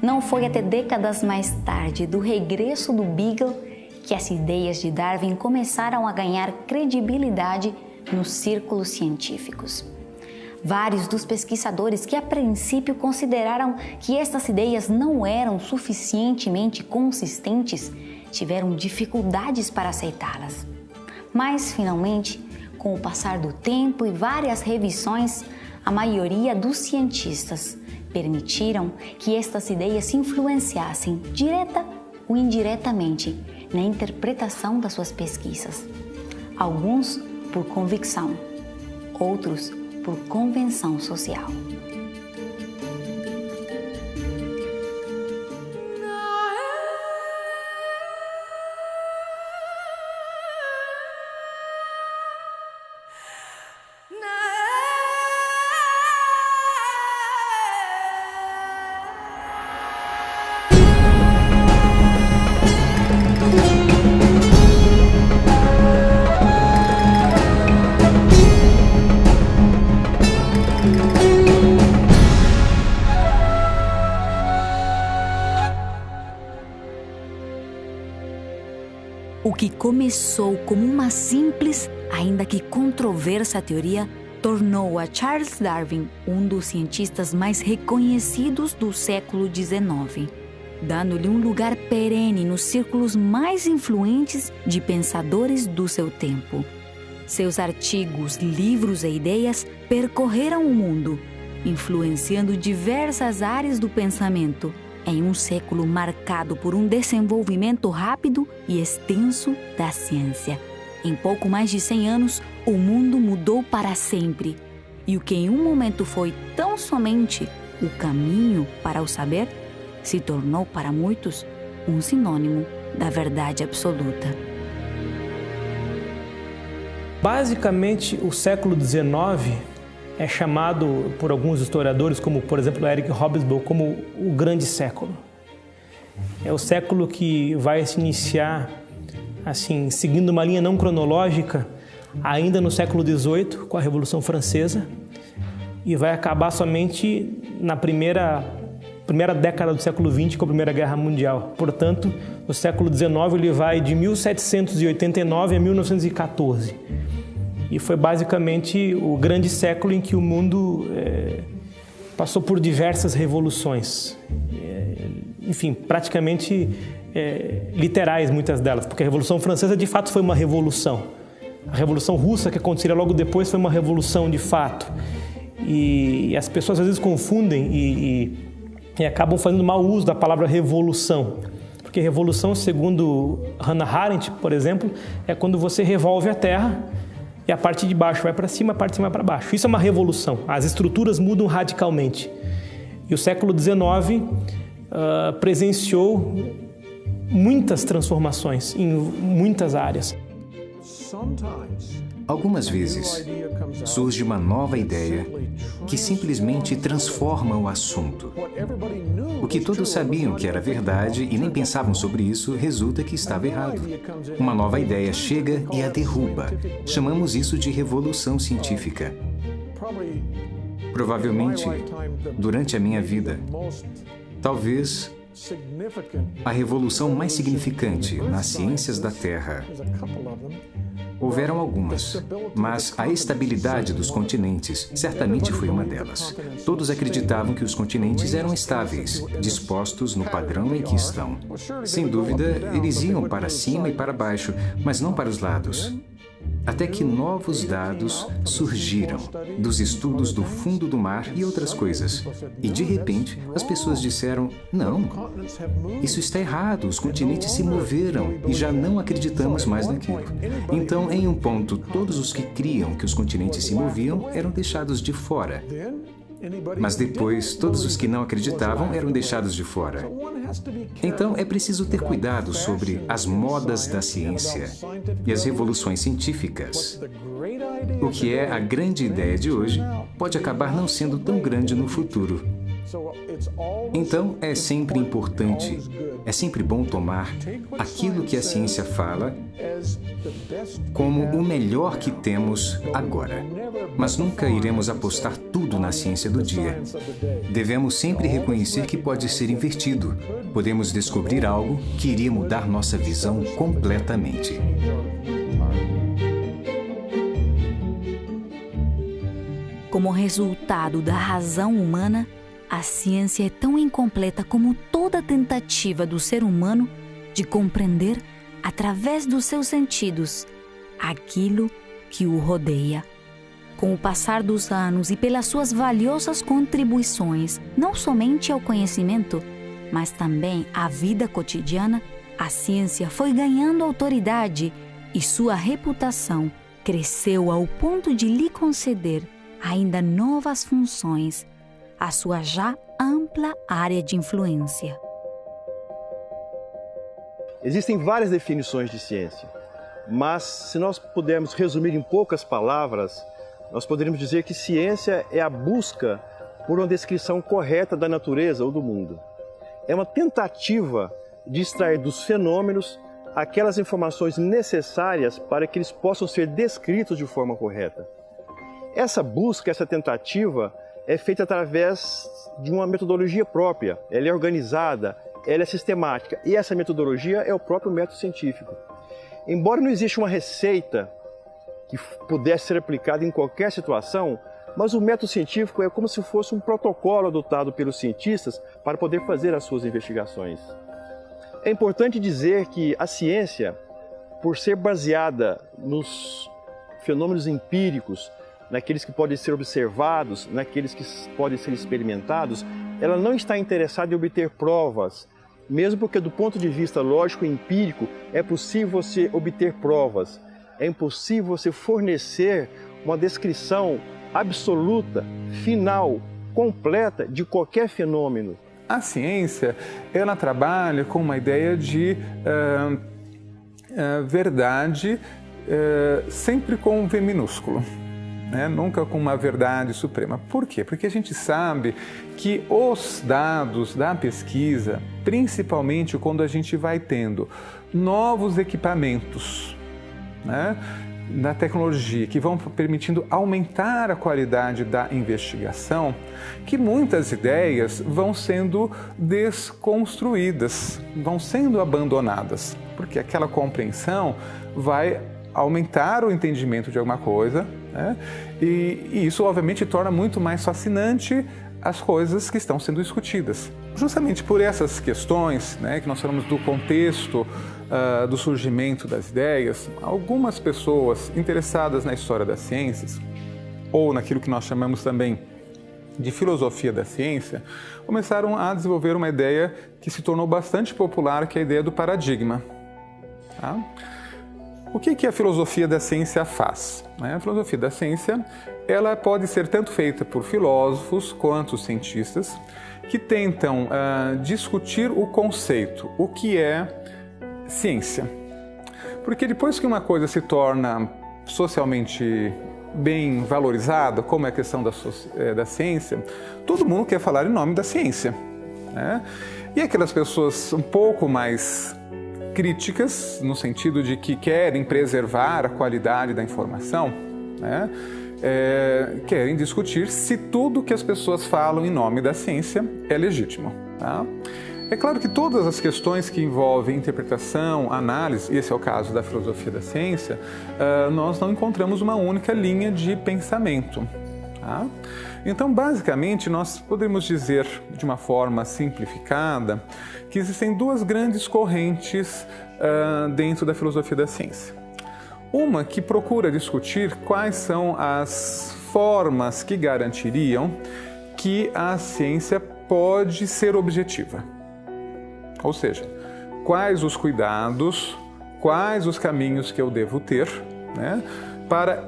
Não foi até décadas mais tarde do regresso do Beagle que as ideias de Darwin começaram a ganhar credibilidade nos círculos científicos. Vários dos pesquisadores que a princípio consideraram que estas ideias não eram suficientemente consistentes tiveram dificuldades para aceitá-las. Mas, finalmente, com o passar do tempo e várias revisões, a maioria dos cientistas permitiram que estas ideias influenciassem direta ou indiretamente na interpretação das suas pesquisas. Alguns por convicção, outros por convenção social. O que começou como uma simples, ainda que controversa teoria, tornou a Charles Darwin um dos cientistas mais reconhecidos do século XIX, dando-lhe um lugar perene nos círculos mais influentes de pensadores do seu tempo. Seus artigos, livros e ideias percorreram o mundo, influenciando diversas áreas do pensamento, em um século marcado por um desenvolvimento rápido e extenso da ciência. Em pouco mais de 100 anos, o mundo mudou para sempre. E o que em um momento foi tão somente o caminho para o saber, se tornou para muitos um sinônimo da verdade absoluta. Basicamente, o século XIX é chamado por alguns historiadores, como por exemplo Eric Hobsbawm, como o grande século. É o século que vai se iniciar, assim, seguindo uma linha não cronológica, ainda no século XVIII, com a Revolução Francesa, e vai acabar somente na primeira década do século XX, com a Primeira Guerra Mundial. Portanto, o século XIX ele vai de 1789 a 1914. E foi basicamente o grande século em que o mundo passou por diversas revoluções. Enfim, praticamente literais muitas delas, porque a Revolução Francesa de fato foi uma revolução. A Revolução Russa, que aconteceria logo depois, foi uma revolução de fato. E as pessoas às vezes confundem e acabam fazendo mau uso da palavra revolução. Porque revolução, segundo Hannah Arendt, por exemplo, é quando você revolve a terra e a parte de baixo vai para cima, a parte de cima vai para baixo. Isso é uma revolução. As estruturas mudam radicalmente. E o século XIX presenciou muitas transformações em muitas áreas. Algumas vezes surge uma nova ideia que simplesmente transforma o assunto. O que todos sabiam que era verdade e nem pensavam sobre isso, resulta que estava errado. Uma nova ideia chega e a derruba. Chamamos isso de revolução científica. Provavelmente, durante a minha vida, talvez a revolução mais significante nas ciências da Terra. Houveram algumas, mas a estabilidade dos continentes certamente foi uma delas. Todos acreditavam que os continentes eram estáveis, dispostos no padrão em que estão. Sem dúvida, eles iam para cima e para baixo, mas não para os lados. Até que novos dados surgiram dos estudos do fundo do mar e outras coisas. E, de repente, as pessoas disseram, não, isso está errado, os continentes se moveram e já não acreditamos mais naquilo. Então, em um ponto, todos os que criam que os continentes se moviam eram deixados de fora. Mas depois, todos os que não acreditavam eram deixados de fora. Então, é preciso ter cuidado sobre as modas da ciência e as revoluções científicas. O que é a grande ideia de hoje pode acabar não sendo tão grande no futuro. Então, é sempre importante, é sempre bom tomar aquilo que a ciência fala como o melhor que temos agora. mas nunca iremos apostar tudo na ciência do dia. Devemos sempre reconhecer que pode ser invertido. Podemos descobrir algo que iria mudar nossa visão completamente. Como resultado da razão humana, a ciência é tão incompleta como toda tentativa do ser humano de compreender, através dos seus sentidos, aquilo que o rodeia. Com o passar dos anos e pelas suas valiosas contribuições, não somente ao conhecimento, mas também à vida cotidiana, a ciência foi ganhando autoridade e sua reputação cresceu ao ponto de lhe conceder ainda novas funções à sua já ampla área de influência. Existem várias definições de ciência, mas se nós pudermos resumir em poucas palavras, nós poderíamos dizer que ciência é a busca por uma descrição correta da natureza ou do mundo. É uma tentativa de extrair dos fenômenos aquelas informações necessárias para que eles possam ser descritos de forma correta. Essa busca, essa tentativa é feita através de uma metodologia própria. Ela é organizada, ela é sistemática e essa metodologia é o próprio método científico. Embora não exista uma receita que pudesse ser aplicada em qualquer situação, mas o método científico é como se fosse um protocolo adotado pelos cientistas para poder fazer as suas investigações. É importante dizer que a ciência, por ser baseada nos fenômenos empíricos, naqueles que podem ser observados, naqueles que podem ser experimentados, ela não está interessada em obter provas, mesmo porque do ponto de vista lógico e empírico é possível você obter provas, é impossível você fornecer uma descrição absoluta, final, completa de qualquer fenômeno. A ciência, ela trabalha com uma ideia de verdade sempre com um V minúsculo. Nunca com uma verdade suprema. Por quê? Porque a gente sabe que os dados da pesquisa, principalmente quando a gente vai tendo novos equipamentos, da tecnologia, que vão permitindo aumentar a qualidade da investigação, que muitas ideias vão sendo desconstruídas, vão sendo abandonadas, porque aquela compreensão vai aumentar o entendimento de alguma coisa, e isso obviamente torna muito mais fascinante as coisas que estão sendo discutidas. Justamente por essas questões, que nós falamos do contexto do surgimento das ideias, algumas pessoas interessadas na história das ciências, ou naquilo que nós chamamos também de filosofia da ciência, começaram a desenvolver uma ideia que se tornou bastante popular, que é a ideia do paradigma. O que a filosofia da ciência faz? A filosofia da ciência, ela pode ser tanto feita por filósofos quanto cientistas que tentam discutir o conceito, o que é ciência. Porque depois que uma coisa se torna socialmente bem valorizada, como é a questão da ciência, todo mundo quer falar em nome da ciência. E aquelas pessoas um pouco mais críticas, no sentido de que querem preservar a qualidade da informação, querem discutir se tudo que as pessoas falam em nome da ciência é legítimo. É claro que todas as questões que envolvem interpretação, análise, esse é o caso da filosofia da ciência, nós não encontramos uma única linha de pensamento. Então, basicamente, nós podemos dizer de uma forma simplificada que existem duas grandes correntes dentro da filosofia da ciência. Uma que procura discutir quais são as formas que garantiriam que a ciência pode ser objetiva. Ou seja, quais os cuidados, quais os caminhos que eu devo ter para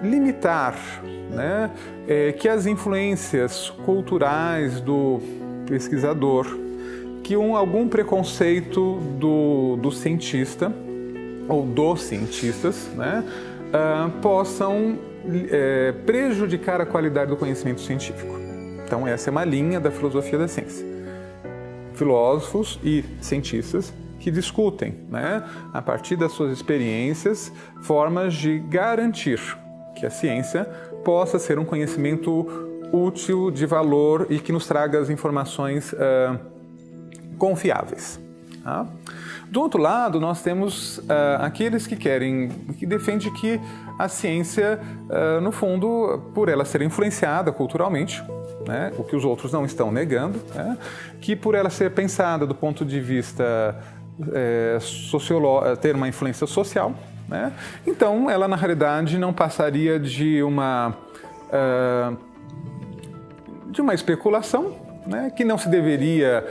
limitar que as influências culturais do pesquisador, que algum preconceito do cientista ou dos cientistas possam prejudicar a qualidade do conhecimento científico. Então essa é uma linha da filosofia da ciência. Filósofos e cientistas que discutem, a partir das suas experiências, formas de garantir que a ciência possa ser um conhecimento útil, de valor e que nos traga as informações confiáveis. Tá? Do outro lado, nós temos aqueles que defendem que a ciência, no fundo, por ela ser influenciada culturalmente, né, o que os outros não estão negando, né, que por ela ser pensada do ponto de vista ter uma influência social, né, então ela na realidade não passaria de uma especulação, né, que não se deveria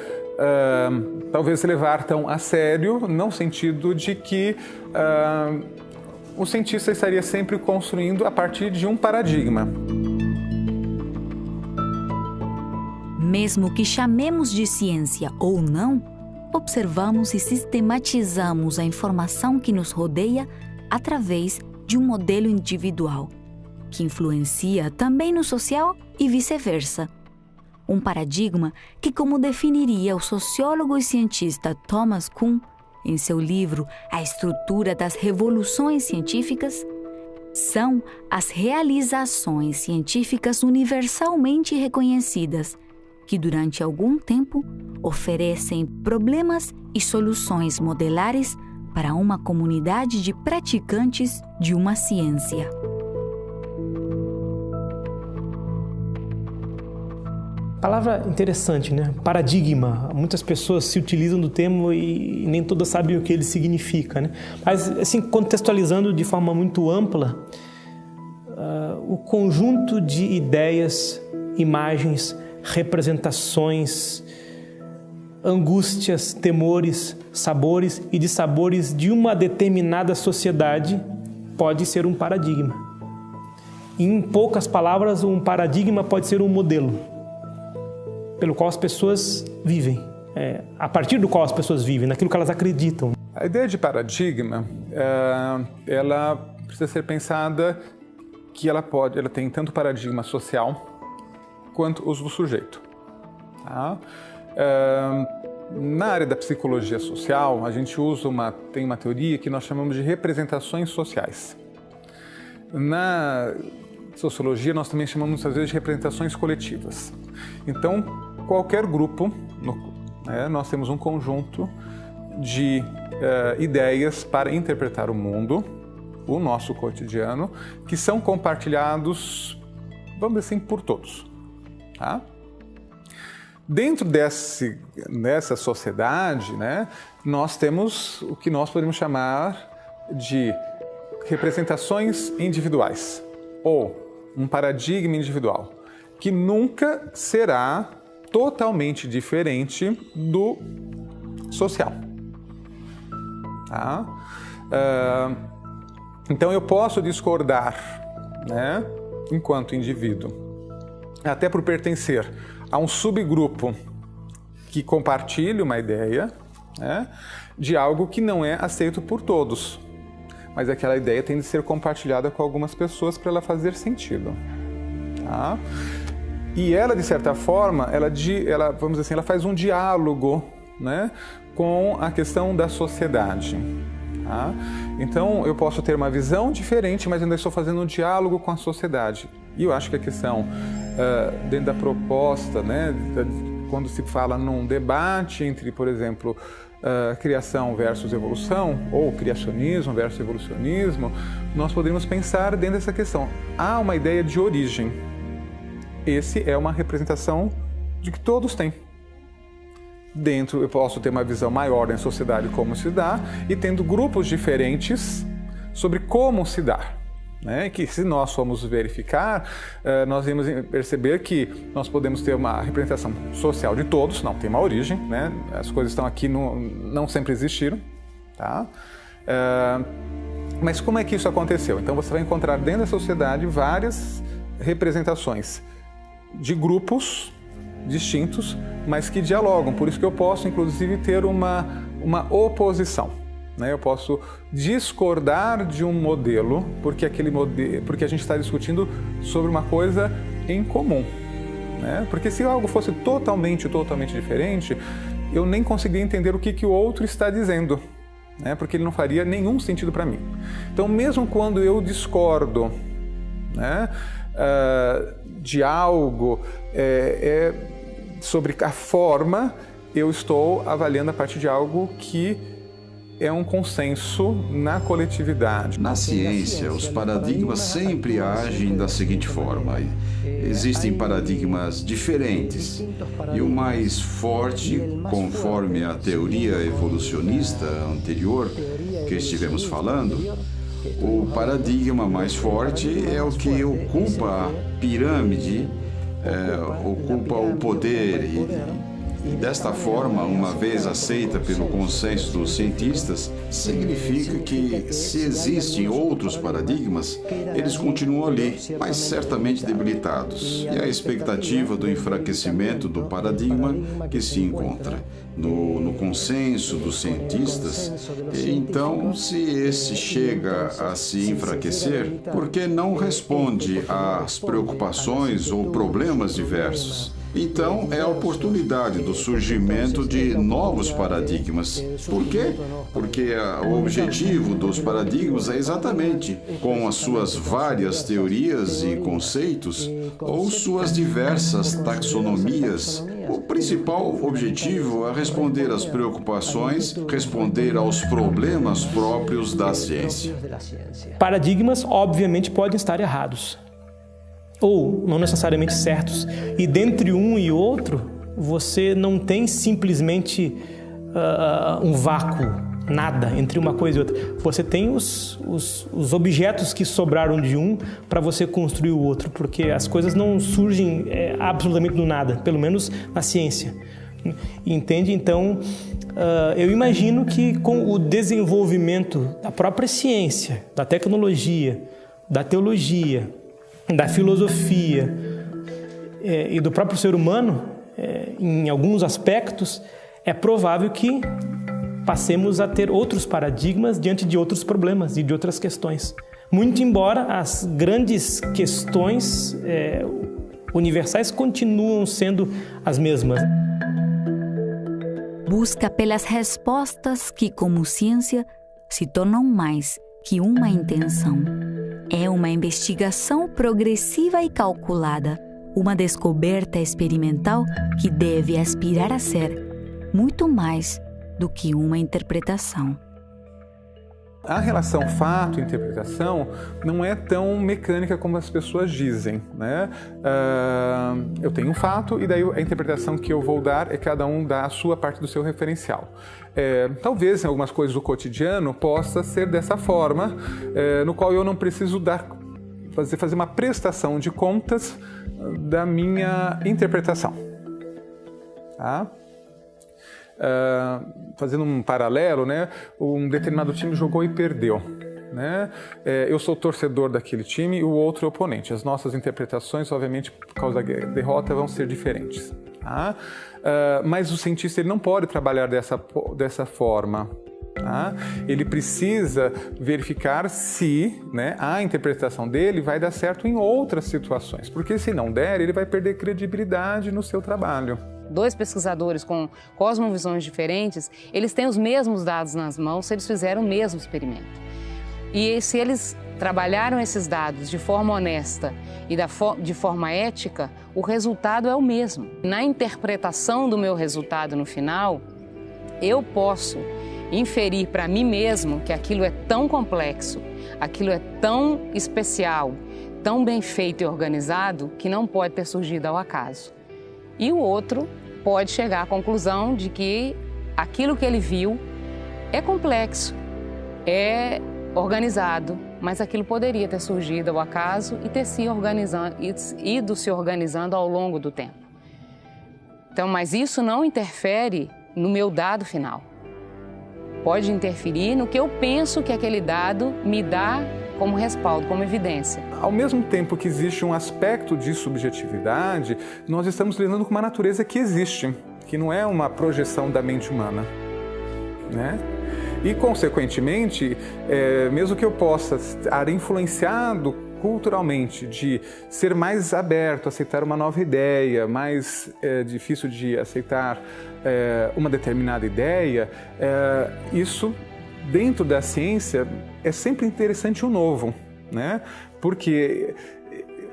talvez levar tão a sério, no sentido de que o cientista estaria sempre construindo a partir de um paradigma. Mesmo que chamemos de ciência ou não, observamos e sistematizamos a informação que nos rodeia através de um modelo individual, que influencia também no social e vice-versa. Um paradigma que, como definiria o sociólogo e cientista Thomas Kuhn em seu livro A Estrutura das Revoluções Científicas, são as realizações científicas universalmente reconhecidas, que durante algum tempo oferecem problemas e soluções modelares para uma comunidade de praticantes de uma ciência. Palavra interessante, né? Paradigma. Muitas pessoas se utilizam do termo e nem todas sabem o que ele significa, né? Mas, assim, contextualizando de forma muito ampla, o conjunto de ideias, imagens, representações, angústias, temores, sabores e dissabores de uma determinada sociedade pode ser um paradigma. Em poucas palavras, um paradigma pode ser um modelo pelo qual as pessoas vivem, a partir do qual as pessoas vivem, naquilo que elas acreditam. A ideia de paradigma, ela precisa ser pensada que ela tem tanto paradigma social quanto os do sujeito. Tá? Na área da psicologia social, a gente tem uma teoria que nós chamamos de representações sociais. Na sociologia, nós também chamamos muitas vezes de representações coletivas. Então, qualquer grupo, nós temos um conjunto de ideias para interpretar o mundo, o nosso cotidiano, que são compartilhados, vamos dizer assim, por todos. Tá? Dentro dessa sociedade, né, nós temos o que nós podemos chamar de representações individuais, ou um paradigma individual, que nunca será totalmente diferente do social. Tá? Então eu posso discordar, né, enquanto indivíduo, até por pertencer a um subgrupo que compartilha uma ideia, né, de algo que não é aceito por todos. Mas aquela ideia tem de ser compartilhada com algumas pessoas para ela fazer sentido. Tá? E ela, de certa forma, vamos dizer assim, ela faz um diálogo, né, com a questão da sociedade. Tá? Então, eu posso ter uma visão diferente, mas ainda estou fazendo um diálogo com a sociedade. E eu acho que a questão, dentro da proposta, né, quando se fala num debate entre, por exemplo, criação versus evolução, ou criacionismo versus evolucionismo, nós podemos pensar dentro dessa questão. Há uma ideia de origem. Esse é uma representação de que todos têm. Dentro, eu posso ter uma visão maior da sociedade como se dá, e tendo grupos diferentes sobre como se dá. Né? Que se nós formos verificar, nós vamos perceber que nós podemos ter uma representação social de todos, não tem uma origem, né? As coisas estão aqui, não sempre existiram. Tá? Mas como é que isso aconteceu? Então você vai encontrar dentro da sociedade várias representações de grupos distintos, mas que dialogam. Por isso que eu posso, inclusive, ter uma oposição. Eu posso discordar de um modelo porque a gente está discutindo sobre uma coisa em comum. Porque se algo fosse totalmente diferente, eu nem conseguiria entender o que o outro está dizendo, porque ele não faria nenhum sentido para mim. Então, mesmo quando eu discordo né, de algo, sobre a forma, eu estou avaliando a partir de algo que é um consenso na coletividade. Na ciência, os paradigmas sempre agem da seguinte forma. Existem paradigmas diferentes e o mais forte, conforme a teoria evolucionista anterior que estivemos falando, o paradigma mais forte é o que ocupa a pirâmide, ocupa o poder e desta forma, uma vez aceita pelo consenso dos cientistas, significa que se existem outros paradigmas, eles continuam ali, mas certamente debilitados. E a expectativa do enfraquecimento do paradigma que se encontra no consenso dos cientistas, então, se esse chega a se enfraquecer, por que não responde às preocupações ou problemas diversos? Então, é a oportunidade do surgimento de novos paradigmas. Por quê? Porque o objetivo dos paradigmas é exatamente, com as suas várias teorias e conceitos, ou suas diversas taxonomias, o principal objetivo é responder às preocupações, responder aos problemas próprios da ciência. Paradigmas, obviamente, podem estar errados, ou não necessariamente certos. E dentre um e outro, você não tem simplesmente um vácuo, nada entre uma coisa e outra. Você tem os objetos que sobraram de um para você construir o outro, porque as coisas não surgem absolutamente do nada, pelo menos na ciência. Entende? Então, eu imagino que com o desenvolvimento da própria ciência, da tecnologia, da teologia, da filosofia e do próprio ser humano, em alguns aspectos, é provável que passemos a ter outros paradigmas diante de outros problemas e de outras questões. Muito embora as grandes questões universais continuam sendo as mesmas. Busca pelas respostas que, como ciência, se tornam mais que uma intenção. É uma investigação progressiva e calculada, uma descoberta experimental que deve aspirar a ser muito mais do que uma interpretação. A relação fato e interpretação não é tão mecânica como as pessoas dizem, né? Eu tenho um fato e daí a interpretação que eu vou dar é cada um dá a sua parte do seu referencial. Talvez em algumas coisas do cotidiano possa ser dessa forma, no qual eu não preciso fazer uma prestação de contas da minha interpretação. Tá? Fazendo um paralelo, né? Um determinado time jogou e perdeu, né? Eu sou torcedor daquele time e o outro é o oponente. As nossas interpretações, obviamente, por causa da derrota, vão ser diferentes. Tá? Mas o cientista ele não pode trabalhar dessa forma. Tá? Ele precisa verificar se, né, a interpretação dele vai dar certo em outras situações, porque se não der, ele vai perder credibilidade no seu trabalho. Dois pesquisadores com cosmovisões diferentes, eles têm os mesmos dados nas mãos se eles fizeram o mesmo experimento. E se eles trabalharam esses dados de forma honesta e de forma ética, o resultado é o mesmo. Na interpretação do meu resultado no final, eu posso inferir para mim mesmo que aquilo é tão complexo, aquilo é tão especial, tão bem feito e organizado, que não pode ter surgido ao acaso. E o outro pode chegar à conclusão de que aquilo que ele viu é complexo, é organizado, mas aquilo poderia ter surgido ao acaso e ter ido se organizando ao longo do tempo. Então, mas isso não interfere no meu dado final. Pode interferir no que eu penso que aquele dado me dá como respaldo, como evidência. Ao mesmo tempo que existe um aspecto de subjetividade, nós estamos lidando com uma natureza que existe, que não é uma projeção da mente humana, né? E, consequentemente, mesmo que eu possa estar influenciado culturalmente de ser mais aberto a aceitar uma nova ideia, mais difícil de aceitar uma determinada ideia, isso, dentro da ciência, é sempre interessante o novo, né? Porque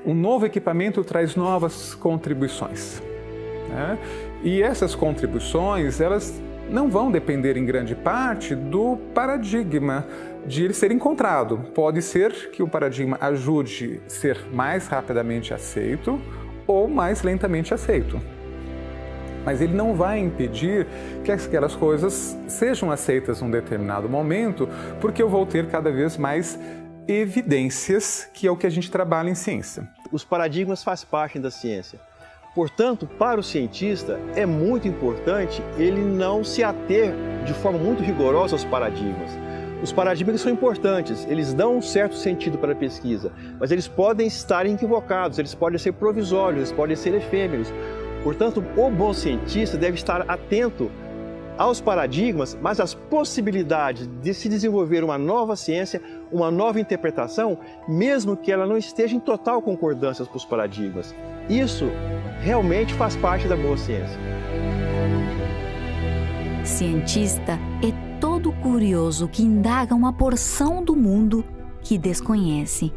um novo equipamento traz novas contribuições, né? E essas contribuições, elas não vão depender em grande parte do paradigma de ele ser encontrado. Pode ser que o paradigma ajude a ser mais rapidamente aceito ou mais lentamente aceito. Mas ele não vai impedir que aquelas coisas sejam aceitas num determinado momento, porque eu vou ter cada vez mais evidências, que é o que a gente trabalha em ciência. Os paradigmas fazem parte da ciência. Portanto, para o cientista, é muito importante ele não se ater de forma muito rigorosa aos paradigmas. Os paradigmas são importantes, eles dão um certo sentido para a pesquisa, mas eles podem estar equivocados, eles podem ser provisórios, eles podem ser efêmeros. Portanto, o bom cientista deve estar atento aos paradigmas, mas às possibilidades de se desenvolver uma nova ciência, uma nova interpretação, mesmo que ela não esteja em total concordância com os paradigmas. Isso realmente faz parte da boa ciência. Cientista é todo curioso que indaga uma porção do mundo que desconhece.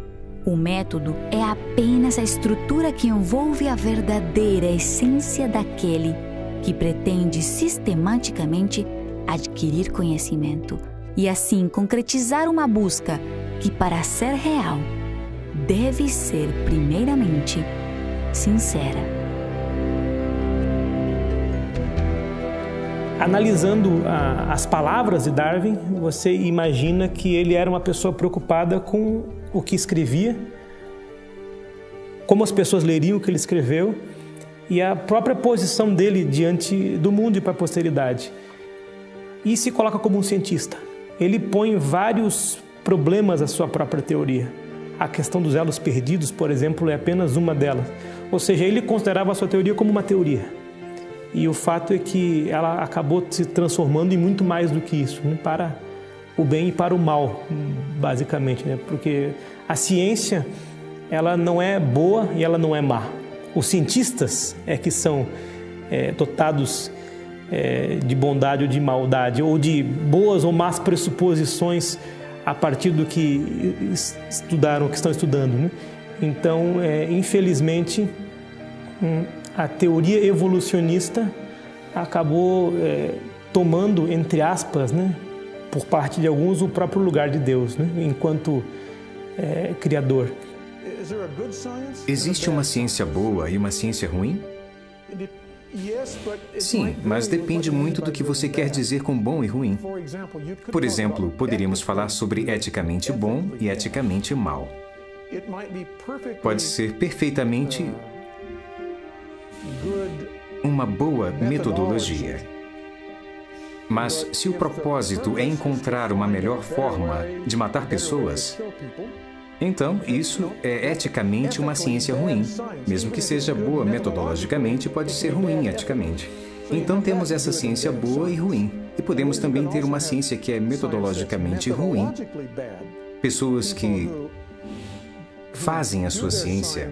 O método é apenas a estrutura que envolve a verdadeira essência daquele que pretende sistematicamente adquirir conhecimento e assim concretizar uma busca que, para ser real, deve ser primeiramente sincera. Analisando as palavras de Darwin, você imagina que ele era uma pessoa preocupada com o que escrevia, como as pessoas leriam o que ele escreveu e a própria posição dele diante do mundo e para a posteridade. E se coloca como um cientista. Ele põe vários problemas à sua própria teoria. A questão dos elos perdidos, por exemplo, é apenas uma delas. Ou seja, ele considerava a sua teoria como uma teoria. E o fato é que ela acabou se transformando em muito mais do que isso, né? Para o bem e para o mal, basicamente, né? Porque a ciência, ela não é boa e ela não é má. Os cientistas é que são dotados de bondade ou de maldade, ou de boas ou más pressuposições a partir do que estudaram, que estão estudando, né? Então, infelizmente, a teoria evolucionista acabou tomando, entre aspas, né, por parte de alguns, o próprio lugar de Deus, né, enquanto criador. Existe uma ciência boa e uma ciência ruim? Sim, mas depende muito do que você quer dizer com bom e ruim. Por exemplo, poderíamos falar sobre eticamente bom e eticamente mal. Pode ser perfeitamente uma boa metodologia. Mas se o propósito é encontrar uma melhor forma de matar pessoas, então isso é eticamente uma ciência ruim. Mesmo que seja boa metodologicamente, pode ser ruim eticamente. Então temos essa ciência boa e ruim. E podemos também ter uma ciência que é metodologicamente ruim. Pessoas que fazem a sua ciência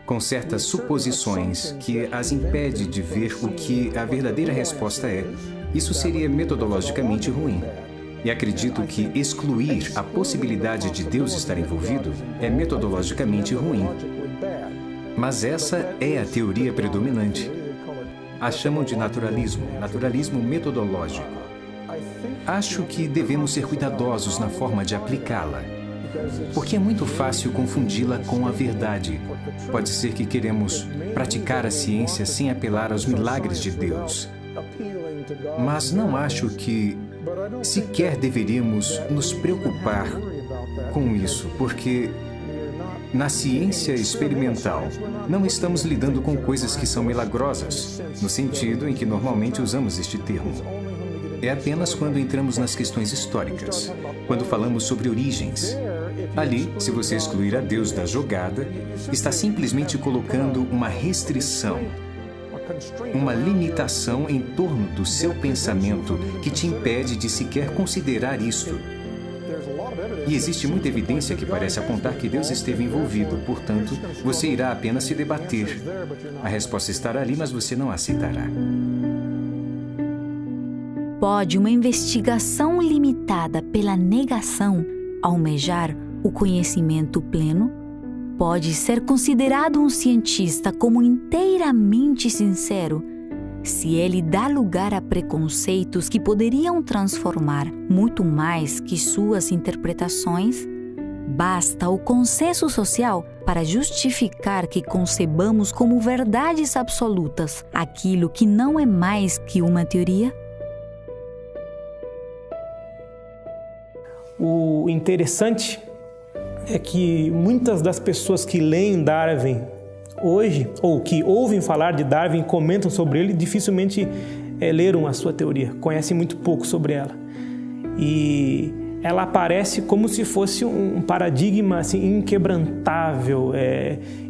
com certas suposições que as impede de ver o que a verdadeira resposta é. Isso seria metodologicamente ruim. E acredito que excluir a possibilidade de Deus estar envolvido é metodologicamente ruim. Mas essa é a teoria predominante. A chamam de naturalismo, naturalismo metodológico. Acho que devemos ser cuidadosos na forma de aplicá-la, porque é muito fácil confundi-la com a verdade. Pode ser que queremos praticar a ciência sem apelar aos milagres de Deus. Mas não acho que sequer deveríamos nos preocupar com isso, porque na ciência experimental não estamos lidando com coisas que são milagrosas, no sentido em que normalmente usamos este termo. É apenas quando entramos nas questões históricas, quando falamos sobre origens. Ali, se você excluir a Deus da jogada, está simplesmente colocando uma restrição, uma limitação em torno do seu pensamento que te impede de sequer considerar isto. E existe muita evidência que parece apontar que Deus esteve envolvido, portanto, você irá apenas se debater. A resposta estará ali, mas você não a aceitará. Pode uma investigação limitada pela negação almejar o conhecimento pleno? pode ser considerado um cientista como inteiramente sincero se ele dá lugar a preconceitos que poderiam transformar muito mais que suas interpretações? Basta o consenso social para justificar que concebamos como verdades absolutas aquilo que não é mais que uma teoria? O interessante é que muitas das pessoas que leem Darwin hoje, ou que ouvem falar de Darwin e comentam sobre ele, dificilmente leram a sua teoria, conhecem muito pouco sobre ela. E ela aparece como se fosse um paradigma assim, inquebrantável,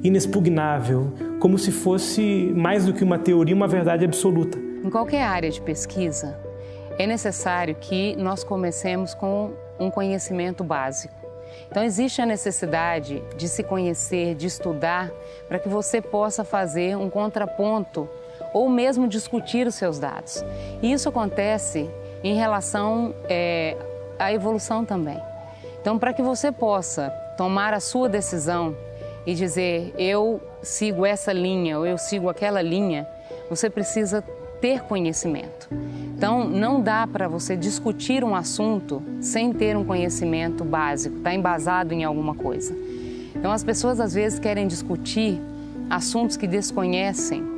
inexpugnável, como se fosse mais do que uma teoria, uma verdade absoluta. Em qualquer área de pesquisa, é necessário que nós comecemos com um conhecimento básico. Então, existe a necessidade de se conhecer, de estudar, para que você possa fazer um contraponto ou mesmo discutir os seus dados. E isso acontece em relação à evolução também. Então, para que você possa tomar a sua decisão e dizer eu sigo essa linha ou eu sigo aquela linha, você precisa ter conhecimento. Então, não dá para você discutir um assunto sem ter um conhecimento básico, está embasado em alguma coisa. Então, as pessoas às vezes querem discutir assuntos que desconhecem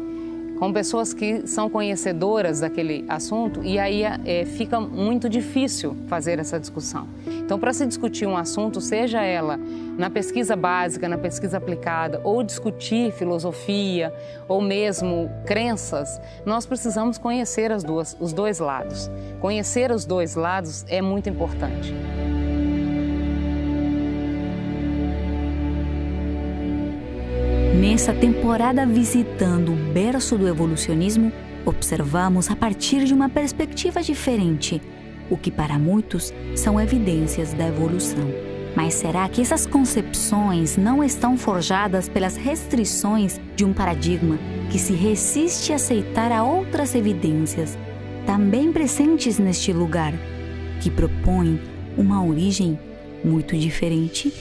com pessoas que são conhecedoras daquele assunto e aí fica muito difícil fazer essa discussão. Então, para se discutir um assunto, seja ela na pesquisa básica, na pesquisa aplicada, ou discutir filosofia, ou mesmo crenças, nós precisamos conhecer os dois lados. Conhecer os dois lados é muito importante. Nessa temporada visitando o berço do evolucionismo, observamos a partir de uma perspectiva diferente, o que para muitos são evidências da evolução. Mas será que essas concepções não estão forjadas pelas restrições de um paradigma que se resiste a aceitar a outras evidências, também presentes neste lugar, que propõem uma origem muito diferente?